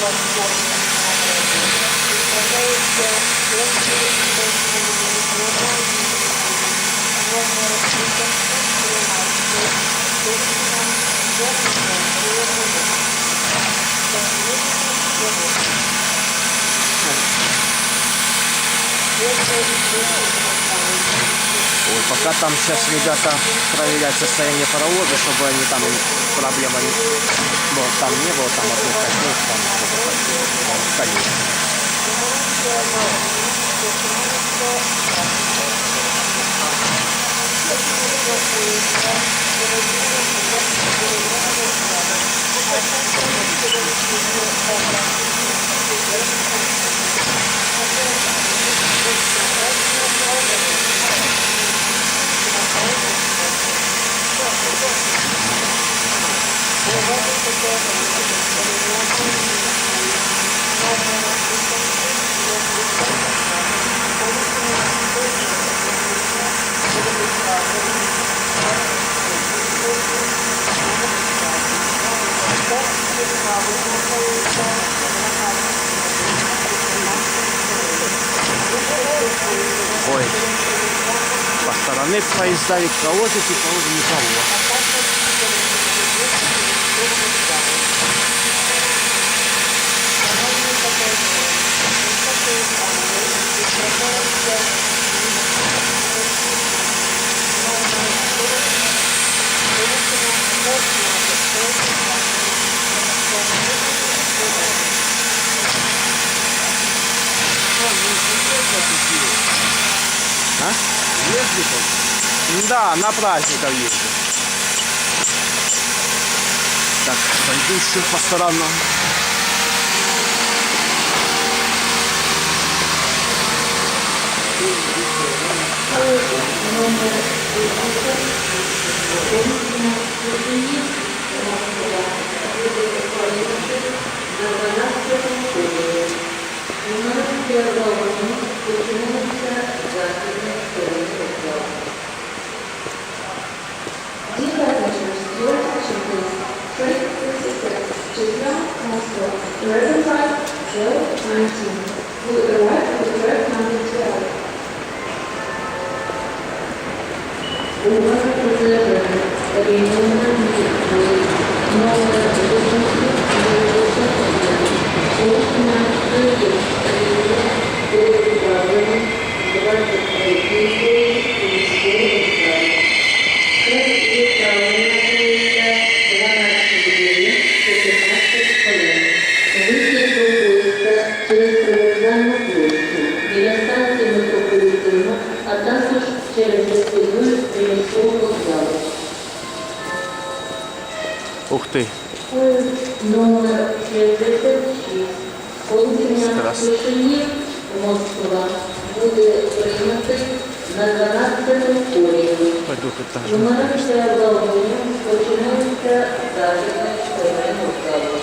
Ой, пока там сейчас ребята проверяют состояние паровоза, чтобы они там проблемы там не было, там одних костей, там что-то конечно. Ой, по стороне поезда ведь проводят и проводят никого. А? Ездит? Да, на праздниках ездит. Так, пойду еще по сторонам. Ух ты! Номер 66. Получення рішення Москва буде прийнятий на 12 колії. Нумерація обладнання починається західної сторони Москви.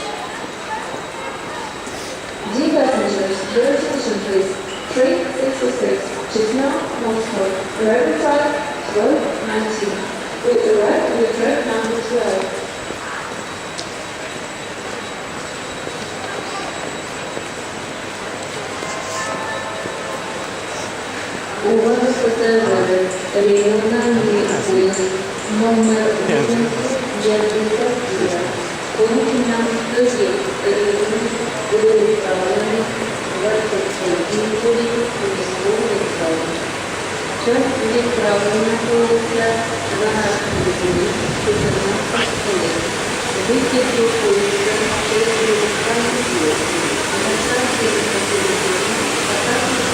Dear passengers, your attention please. Train 66, Chitna, Moscow. Arrival time 12:19. We arrive at track number 12. Увага пасажири, регіональний поїзд номер 855, получення Київ, регіон, буде відправлений 21 колії військової справи. Час відправлення поїзда 12 годин 14 хвилин. Вихід до поїзда через реєстрацію поїзда. На станції автомобілів, а також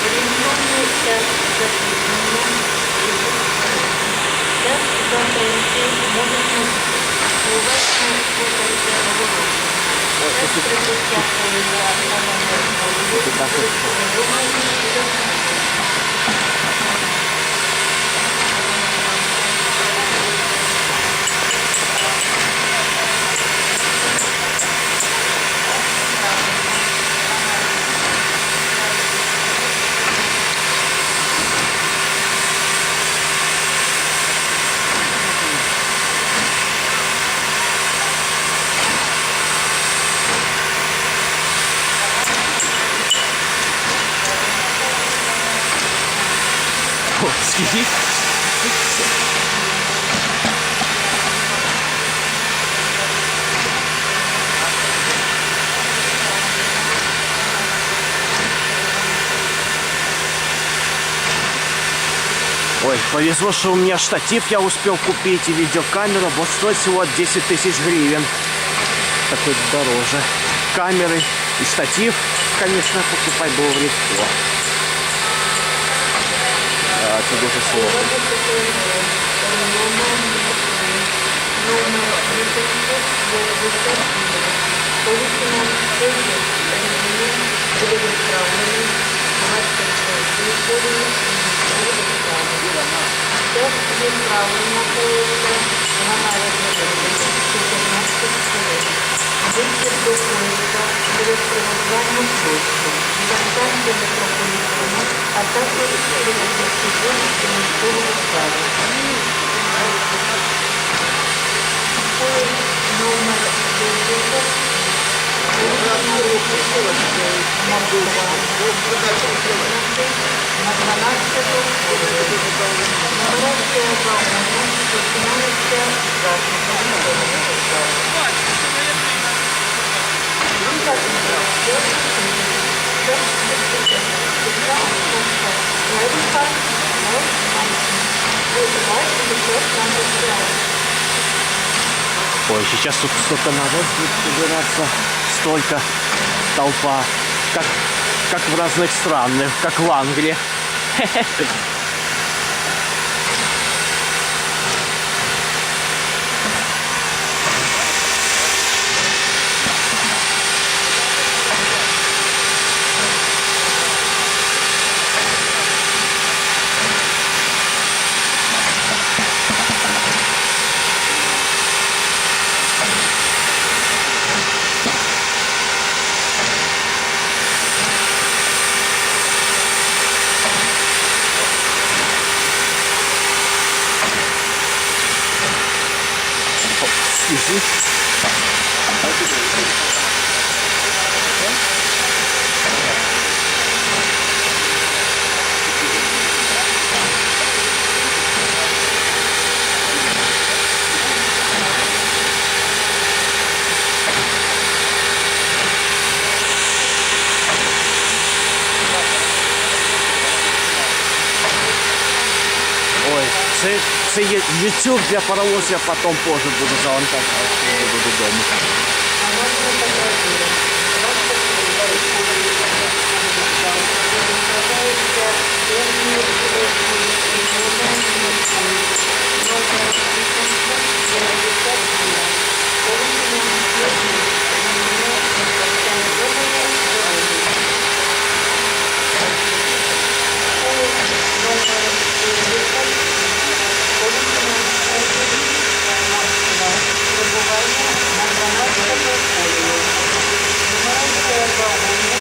Орієнтовний час запізнення час затримки може уважно слухайте оголошення. Час прибуття поїзда на номер О, скільки? Ой, повезло, что у меня штатив я успел купить и видеокамера, вот стоит всего 10 тысяч гривен. Такой дороже. Камеры и штатив, конечно, покупать было легко. А это дуже сложно. Відправлення поїзда на навіть вихід до поїзда через приготування швидко, станція метрополітену, а також через вихід міського вокзалу. Поїзд номер 10 на 12 Нумерація вагону починається з засобом Ой, сейчас тут столько народ будет собираться, столько толпа, как в разных странах, как в Англии. Excuse me. Ой, це є YouTube для паровоза, я потім позже буду завантажувати, коли буду вдома. А можна так робити.